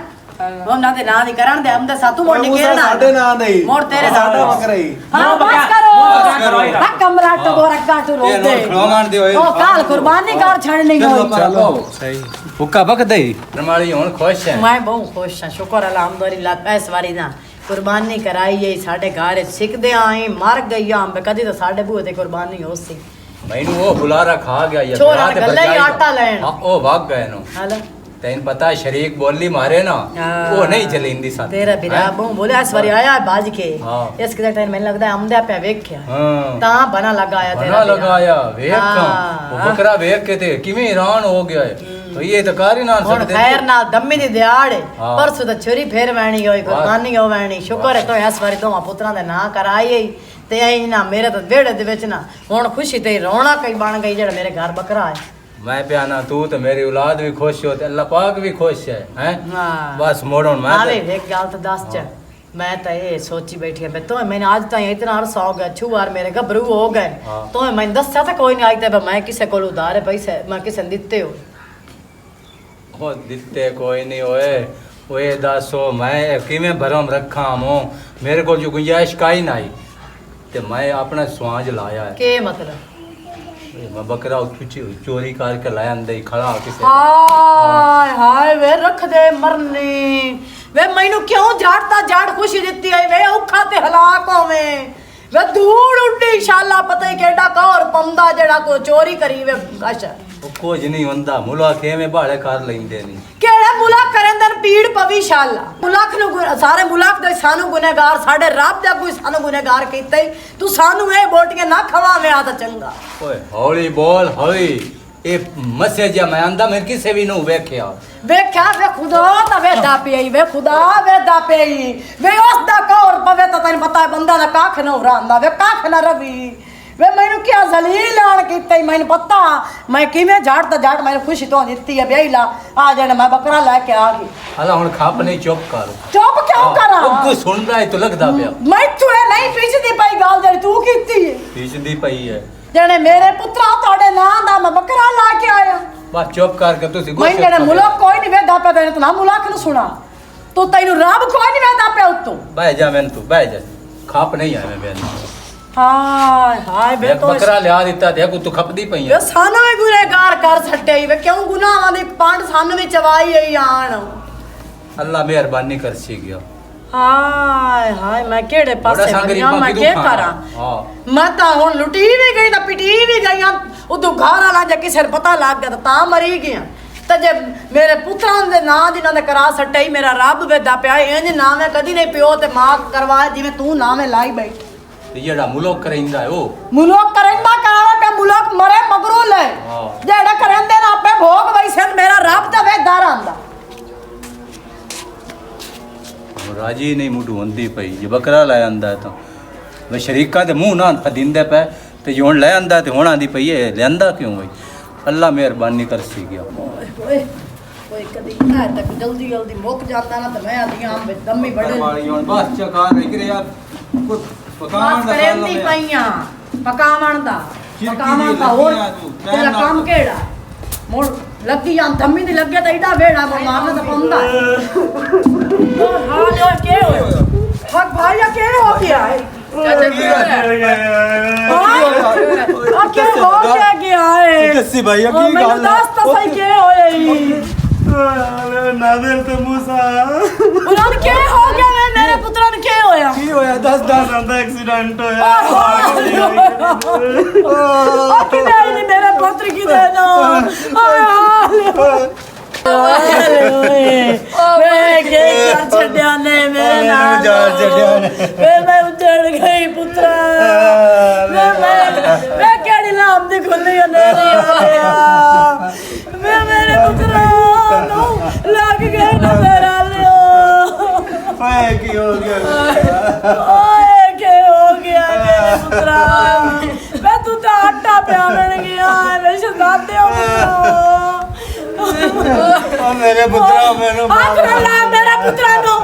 ਉਹਨਾਂ ਦੇ ਨਾਂ ਦੀ ਕਰਨ ਦੇ ਹਮਦੇ ਸਾਥੂ ਮੋੜ ਨਿਕਲਣਾ ਸਾਡੇ ਨਾਂ ਨਹੀਂ ਮੋੜ ਤੇਰੇ ਸਾਡਾ ਬੱਕਰਾ ਹੀ ਹਾਂ ਬਸ ਕਰੋ ਹਾਂ ਕਮਰਾ ਟੋ ਰੱਗਾ ਟੂ ਰੋਕ ਦੇ ਖਲੋਣ ਦੇ ਓਏ ਉਹ ਕਾਲ ਕੁਰਬਾਨੀ ਕਰ ਛੜਨੀ ਹੋਈ चलो सही हुक्का बक दे रमाली हुन खुश है मैं बहुत खुश हां शुक्र अल्हम्दुलिल्लाह इस बारी ना कुर्बानी कराई है साडे घर सिकदे आई मर गई हम कदी तो साडे बूहे ते कुर्बानी हो सी मैनू वो बुलारा खा गया ये छोरा गल्ले ही आटा लेन हां ओ भाग गए नो हाल तैन पता है शरीक बोली मारे ना वो नहीं चलेंदी साथ तेरा बिरा बहु बोले इस बारी आया बाज के हाँ। इसके टाइम मैंने लगदा हमदे पे वेख्या हां ता बना लगाया तेरा बना लगाया वेख हाँ। वो बकरा वेख के थे किवें हैरान हो गया है तो ये तो कार ही ना ਹੁਣ सकते ਖੈਰ ਨਾਲ ਦਮੀ ਦੀ ਦਿਹਾੜ ਹਾਂ। ਪਰਸੋਂ ਤਾਂ ਛੁਰੀ ਫੇਰ ਵੈਣੀ ਹੋਈ ਕੁਰਬਾਨੀ ਹੋ ਵੈਣੀ ਸ਼ੁਕਰ ਹੈ ਤੋ ਇਸ ਵਾਰੀ ਦੋਵਾਂ ਪੁੱਤਰਾਂ ਦੇ ਨਾਂ ਕਰਾਈ ਤੇ ਐ ਨਾ ਮੇਰੇ ਤਾਂ ਵਿਹੜੇ ਦੇ ਵਿੱਚ ਨਾ ਹੁਣ ਖੁਸ਼ੀ ਤੇ ਰੌਣਾ ਕਈ ਬਣ ਗਈ ਜਿਹੜਾ ਮੇਰੇ ਘਰ ਬੱਕਰਾ ਹੈ मैं प्याना तू तो मेरी औलाद भी खुश हो ते अल्लाह पाक भी खुश है हैं ਹਾਂ बस मोड़ो मैं ਆਵੇ ਇੱਕ ਗੱਲ ਤਾਂ ਦੱਸ ਚ ਮੈਂ ਤਾਂ ਇਹ ਸੋਚੀ ਬੈਠੀ ਹਾਂ ਤੋ ਮੈंने आज ਤਾਈਂ ਇਤਨਾ ਅਰਸਾ ਹੋ ਗਿਆ ਛੂਵਾਰ ਮੇਰੇ ਗੱਭਰੂ ਹੋ ਗਏ ਹਾਂ। ਤੋ ਮੈਨੂੰ ਦੱਸਿਆ ਤਾਂ ਕੋਈ ਨਹੀਂ ਅੱਜ ਤੇ ਮੈਂ ਕਿਸੇ ਕੋਲ ਉਧਾਰੇ ਪੈਸੇ ਮੈਂ ਕਿਸੇ ਨੂੰ ਦਿੱਤੇ ਹੋ हो दिते कोई नहीं होए ओए दसो मैं किवें भरम रखा मो मेरे को जो गुंजाइश काई ना आई ते मैं अपना स्वांज लाया है ਕੀ ਮਤਲਬ मैं बकरा चोरी करके लाया अंदर ही खड़ा किसे ਹਾਏ ਹਾਏ ਵੇ ਰੱਖ ਦੇ ਮਰਨੀ ਵੇ ਮੈਨੂੰ ਕਿਉਂ ਝਾੜਦਾ ਝਾੜ ਖੁਸ਼ੀ ਦਿੱਤੀ ਐ ਵੇ ਔਖਾ ਤੇ ਹਲਾਕ ਹੋਵੇਂ ਵੇ ਧੂੜ ਉੱਡੀ ਇਨਸ਼ਾਅੱਲਾ ਪਤਾ ਹੀ ਕਿਹੜਾ ਕੌਰ ਪੰਦਾ ਜਿਹੜਾ ਕੋ ਚੋਰੀ ਕਰੀ ਵੇ ਅੱਛਾ वो कुछ नहीं हुंदा मुला के में भाड़े कर लेंदे नहीं ਕਿਹੜਾ ਮੁਲਾਕ ਕਰਨ ਦੇ ਪੀੜ ਪਵੀ ਇਨਸ਼ਾਅੱਲਾ ਮੁਲਾਕ ਨੂੰ ਸਾਰੇ ਮੁਲਾਕ ਦੇ ਸਾਨੂੰ ਗੁਨਹਗਾਰ ਸਾਡੇ ਰੱਬ ਦਾ ਕੋਈ ਸਾਨੂੰ ਗੁਨਹਗਾਰ ਕੀਤਾ ਹੀ ਤੂੰ ਸਾਨੂੰ ਇਹ ਬੋਟੀਆਂ ਨਾ ਖਵਾਵੇਂ ਆ ਤਾਂ ਚੰਗਾ ओए हौली बोल हौली ये मैसेज मैं आंदा मैं किसे भी नु वेख्या ਵੇਖਿਆ ਵੇ ਖੁਦਾ ਤਾਂ ਵੇਦਾ ਪਈ ਵੇ ਖੁਦਾ ਵੇਦਾ ਪਈ ਵੇ ਉਸ ਦਾ ਕੌਰ ਪਵੇ ਤਾਂ ਤੈਨੂੰ ਪਤਾ ਹੈ ਬੰਦਾ ਦਾ ਕੱਖ ਨਾ ਉਰਾਂਦਾ ਵੇ ਕੱਖ ਨਾ ਰਵੀ ਵੇ ਮੈਨੂੰ ਕੀ ਜ਼ਲੀਲ ਲਾਣ ਕੀਤਾ ਹੀ ਮੈਨੂੰ ਪਤਾ ਮੈਂ ਕਿਵੇਂ ਝਾੜ ਤਾਂ ਝਾੜ ਮੈਨੂੰ ਖੁਸ਼ੀ ਤੋਂ ਦਿੱਤੀ ਹੈ ਵਿਆਹੀ ਲਾ ਆ ਜਾਣਾ ਮੈਂ ਬੱਕਰਾ ਲੈ ਕੇ ਆ ਗਈ हला हुन खाप नहीं चुप कर ਚੁੱਪ ਕਿਉਂ ਕਰਾਂ अब कोई सुन रहा है तो लगदा पिया ਮੈਂ ਤੂੰ ਇਹ ਨਹੀਂ ਪਿੱਛਦੀ ਪਈ ਗੱਲ ਜਿਹੜੀ ਤੂੰ ਕੀਤੀ ਹੈ पीछदी पई है ਜਣੇ ਮੇਰੇ ਪੁੱਤਰਾ ਤੁਹਾਡੇ ਨਾਂ ਦਾ ਮੈਂ ਬੱਕਰਾ ਲੈ ਕੇ ਆਇਆ बस चुप करके तुसी ਮੈਂ ਜਣੇ ਮੁਲਕ ਕੋਈ ਨਹੀਂ ਵੇਦਾ ਪਿਆ ਤੈਨੂੰ ਨਾ ਮੁਲਕ ਨੂੰ ਸੁਣਾ ਤੂੰ ਤੈਨੂੰ ਰੱਬ ਕੋਈ ਨਹੀਂ ਵੇਦਾ ਪਿਆ ਉਤੋਂ बह जा मैंने तू बह जा खाप नहीं आया मैं बहन ਹਾਏ ਹਾਏ ਬੇ एक ਤੋ बकरा लिया दिता देखो तू खपदी पई ਵੇ है ਸਾਨੂੰ ਵੀ ਗੁਨਹਗਾਰ ਕਰ ਛੱਡੇ ਵੇ ਕਿਉਂ ਗੁਨਾਹਾਂ ਦੀ ਪੰਡ ਸਾਨੂੰ ਵੀ ਚਵਾਈ ਹੋਈ ਆਣ अल्लाह मेहरबानी कर सी गया ਹਾਏ ਹਾਏ ਮੈਂ ਕਿਹੜੇ बड़ा ਪਾਸੇ सा ਵੜਿਆ गरीब ਮੈਂ की ਕੀ तू ਕਰਾਂ हां ਮੈਂ ਤਾਂ ਹੁਣ ਲੁੱਟੀ ਵੀ ਗਈ ਤਾਂ ਪਿਟੀ ਵੀ ਗਈਆਂ ਉਦੋਂ ਘਰ ਵਾਲਾ ਜੇ ਕਿਸੇ ਨੂੰ ਪਤਾ ਲੱਗ ਗਿਆ ਤਾਂ ਮਰੀ ਗਿਆ ਤੇ ਜੇ ਮੇਰੇ ਪੁੱਤਰਾਂ ਦੇ ਨਾਂ ਜਿਨ੍ਹਾਂ ਦੇ ਕਰਾ ਸੱਟੇ ਹੀ ਮੇਰਾ ਰੱਬ ਵੇਦਾ ਪਿਆ ਇੰਜ ਨਾਵੇਂ ਕਦੀ ਨਹੀਂ ਪਿਓ ਤੇ ਮਾਂ ਕਰਵਾ ਜਿਵੇਂ ਤੂੰ ਨਾਵੇਂ ਲਾਈ ਬੈਠੀ ते जेड़ा मुलोक करेंदा है ओ ਮੁਲਕ ਕਰੰਦਾ ਕਰਾਵੇ ਪੇ ਮੁਲਕ ਮਰੇ ਮਗਰੋਂ ਲੈ ਹਾਂ। ਜਿਹੜਾ ਕਰੰਦੇ ਨਾ ਆਪੇ ਭੋਗ ਵੈਸੇ ਮੇਰਾ ਰੱਬ ਤੇ ਵੇਦਾਰ ਆਂਦਾ राजी नहीं मुडू होंदी पई ये बकरा ले आंदा तो वे शरीका दे मुंह ना फदिंदे पे ते जे हुन ले आंदा ते हुन आंदी पई है लेंदा क्यों भाई अल्लाह मेहरबानी कर सी गया ਓਏ ਓਏ ਕਦੀ ਨਾ ਤੱਕ ਜਲਦੀ ਜਲਦੀ ਮੁੱਕ ਜਾਂਦਾ ਨਾ ਤੇ ਮੈਂ ਆਦੀ ਆਂ ਵਿੱਚ ਦਮੀ ਬੜੇ वाली हुन बस चका रही रे यार कुछ ਬਾਤ ਕਰੇਂਦੀ ਪਈਆਂ ਪਕਾਵਣ ਦਾ ਕੀ ਪਕਾਵਣ ਦਾ ਲੱਗੀ ਹੋਰ ਆ ਤੂੰ? ਤੇਰਾ ਕੰਮ ਕਿਹੜਾ ਮੋੜ ਲੱਗੀ ਜਾਂ ਧੰਮੀ ਦੀ ਲੱਗੇ ਤਾਂ ਏਡਾ ਵੇੜਾ ਮਾਰਨਾ ਤਾਂ ਪੰਦਾ ਹਾਂ ਜੋ ਕੀ ਹੋਇਆ ਹੱਕ ਭਾਈਆ ਕੀ ਹੋ ਗਿਆ ਹੈ ਚਾਚਾ ਕੀ ਹੋਇਆ ਆ ਕੀ ਹੋ ਗਿਆ ਹੈ ਦੱਸੀ ਭਾਈ ਕੀ ਮੈਨੂੰ ਗੱਲ ਦੱਸ ਤਾਂ ਸਹੀ ਕੀ ਹੋਇਆ ਈ ਨਾਦਰ ਤੇ ਮੂਸਾ ਉਹਨਾਂ ਨੂੰ ਕੀ ਹੋ ਗਿਆ ਮੇਰੇ ਪੁੱਤਰਾਂ ਨੂੰ ਕੀ ਹੋਇਆ ਕੀ ਹੋਇਆ ਦੱਸ ਆਂਦਾ ਐਕਸੀਡੈਂਟ ਹੋਇਆ ਆ ਕਿਵੇਂ ਆਈ ਨੀ ਮੇਰੇ ਪੁੱਤਰ ਕਿਦੇ ਨਾ ਮੈਂ ਕੀ ਕਰ ਛੱਡਿਆ ਨੇ ਮੇਰੇ ਨਾਲ ਮੈਂ ਉੱਜੜ ਗਈ ਪੁੱਤਰਾ ਮੈਂ ਕਿਹੜੀ ਨਾਮ ਦੀ ਖੁੱਲੀ ਨੇਰੀ ਆਇਆ ਮੈਂ ਮੇਰੇ ਪੁੱਤਰਾ ਨੂੰ ਲੱਗ ਗਿਆ ਨਾ ਮੇਰਾ ਲਿਓ ਓਏ ਕੀ ਹੋ ਗਿਆ ਓਏ ਕੀ ਹੋ ਗਿਆ ਮੇਰੇ ਪੁੱਤਰਾ ਮੈਂ ਤੂੰ ਤਾਂ ਆਟਾ ਪਿਆਵਣ ਗਿਆ ਵੇ ਸ਼ਦਾਦੇ ਹੋ ਮੇਰੇ ਪੁੱਤਰਾ ਮੈਨੂੰ ਹੱਥ ਨਾ ਲਾ ਮੇਰੇ ਪੁੱਤਰਾ ਨੂੰ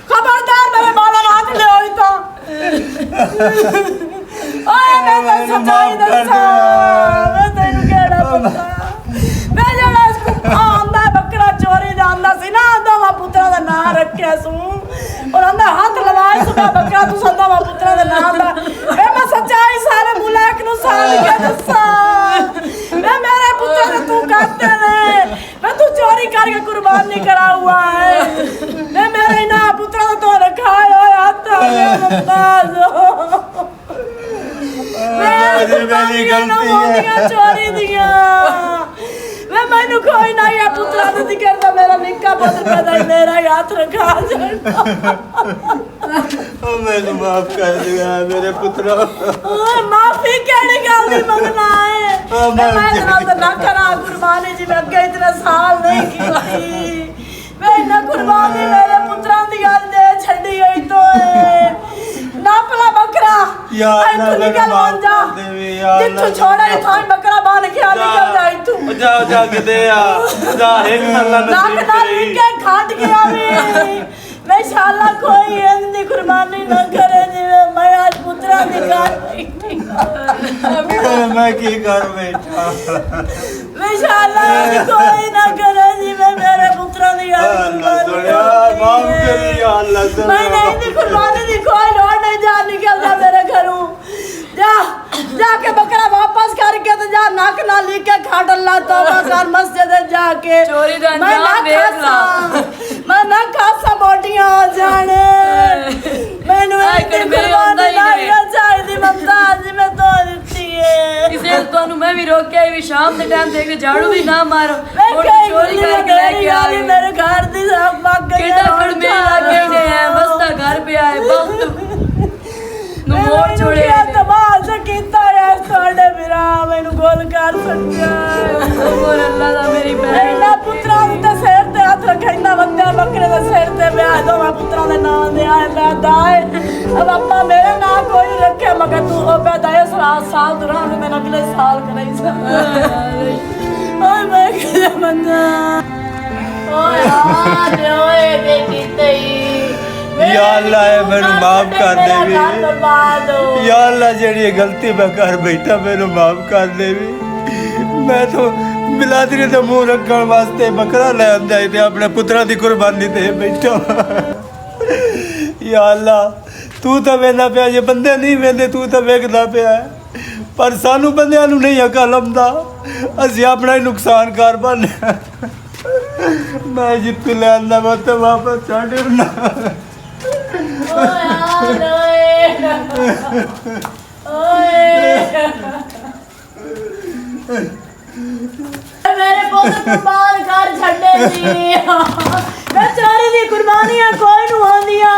ਖਬਰਦਾਰ ਮੇਰੇ ਬਾਲਾਂ ਨੂੰ ਹੱਥ ਲਿਓਈ ਤਾਂ ਓਏ ਮੈਂ ਤਾਂ ਸੱਚਾਈ ਦੱਸਾਂ ਮੈਂ ਤੈਨੂੰ ਕਿਹੜਾ ਪੁੱਤਰਾ ਮੈਂ ਜਿਹੜਾ ਆਂਦਾ ਬੱਕਰਾ ਚੋਰੀ ਜਾਂਦਾ ਸੀ ਨਾ ਦੋਵਾਂ ਪੁੱਤਰਾਂ ਦਾ ਨਾਂ ਰੱਖਿਆ ਸੂ ਉਹਦਾ ਹੱਥ ਲਵਾਇਆ ਸੁਦਾ ਬੱਕਰਾ ਤੂੰ ਦੋਵਾਂ ਪੁੱਤਰਾਂ ਦੇ ਨਾਂ ਦਾ ਮੈਂ ਸੱਚਾਈ ਸਾਰੇ ਮੁਲਾਕ ਨੂੰ ਸਾੜ ਕੇ ਦੱਸਾਂ मैं मेरे पुत्र ने तू कहते ने मैं तू चोरी करके कुर्बान नहीं करा हुआ है मैं मेरे ना पुत्र ने तो रखा है आता है मुमताज मेरी गलती है चोरी दिया मैं मैंने कोई ना ये पुत्र ने दिखर था मेरा निक्का पुत्र पैदा मेरा हाथ रखा मैंने माफ कर दिया मेरे पुत्र माफी कहने गल दी मंगना है मैं तो ना करा कुर्बानी जी मैं अगे इतने साल नहीं की मैं इन्ना कुर्बानी मेरे पुत्रां दी गल दे छड़ी गई तो नापला बकरा यार तू निकल मान जा जितू छोड़ा ही था बकरा बांध के आ निकल जा तू जा जा के दे आ जा एक अल्लाह नसीब करे के खाट के आवे मैं इंशाअल्लाह कोई इतनी कुर्बानी न करे जिवे मैं आज पुत्रा दी मैं की कर बैठा मैं इंशाअल्लाह कोई ना करे जिवे मेरे पुत्रा दी माफ करी या अल्लाह मैं नहीं दी कुर्बानी दी कोई लोड़ नहीं जा निकल जा मेरे घरों जा जाके बकरा वापस करके तो जा नाक ना लेके खाट अल्लाह तौबा कर मस्जिद जाके चोरी दा अंजाम देख ला मैं ना खासा बोटियां हो जाने मैनू एक कुर्बानी नहीं चाहिए मुमताज मैं तो ਦਿੱਤੀ है इसे ਤੁਹਾਨੂੰ ਮੈਂ ਵੀ ਰੋਕਿਆ ਵੀ ਸ਼ਾਮ ਦੇ ਟਾਈਮ ਦੇਖ ਕੇ ਝਾੜੂ ਵੀ ਨਾ ਮਾਰੋ और चोरी करके लेके आ गई मेरे घर दी सब भाग गई ਕਿਹੜਾ ਕੜਮੇ ਲੱਗੇ ਨੇ ਹੈ ਬਸਤਾ ਘਰ ਪਿਆ ਹੈ ਬਹੁਤ ਨੂੰ ਮੋੜ ਛੋੜੇ ਤਬਾਹ ਕੀਤਾ ਹੈ ਤੁਹਾਡੇ ਵੀਰਾ ਮੈਨੂੰ ਗੋਲ ਕਰ ਸਕਿਆ ਹੋਰ ਅੱਲਾ ਦਾ ਮੇਰੀ ਭੈਣ ਇਹਨਾਂ ਪੁੱਤਰਾਂ ਨੂੰ ਤਾਂ ਸਿਰ ਤੇ ਹੱਥ ਰੱਖਿਆ ਬੰਦਿਆਂ ਬੱਕਰੇ ਦੇ ਸਿਰ ਤੇ ਵਿਆਹ ਦੋਵਾਂ ਪੁੱਤਰਾਂ ਦੇ ਨਾਂ ਦੇ ਆਏ ਪੈਦਾ ਹੈ ਅਬ ਅੱਪਾ ਮੇਰੇ ਨਾਂ ਕੋਈ ਰੱਖੇ ਮਗਰ ਤੂੰ ਉਹ ਪੈਦਾ ਇਸ ਸਾਲ ਦੌਰਾਨ ਮੈਨੂੰ ਅਗਲੇ ਸਾਲ ਕਰਾਈ ਸਾ ਓਏ ਮੈਂ ਕਿਹਾ ਬੰਦਾ ਓਏ ਓਏ ਬੇਟੀ या अल्लाह मेनू माफ कर देवी या अल्लाह जेड़ी गलती मैं कर बैठा मेनू माफ कर देवी मैं तो बिलादरी ते मुंह रखण वास्ते बकरा ले आंदा ते अपने पुत्रा दी कुर्बानी ते बैठा या अल्लाह तू तो वेंदा पिया जे बंदे नहीं वेंदे तू तो वेखदा पिया पर सानू बंदियां नू नहीं अकल आंदा असीं अपना ही नुकसान कर पाने मैं जित्तू ले आंदा मैं तो वापस छड्ड ना मेरे पुत्र कुर्बान कर छड़े सी मैं चोरी दी कुर्बानियां कोई नू आंदियां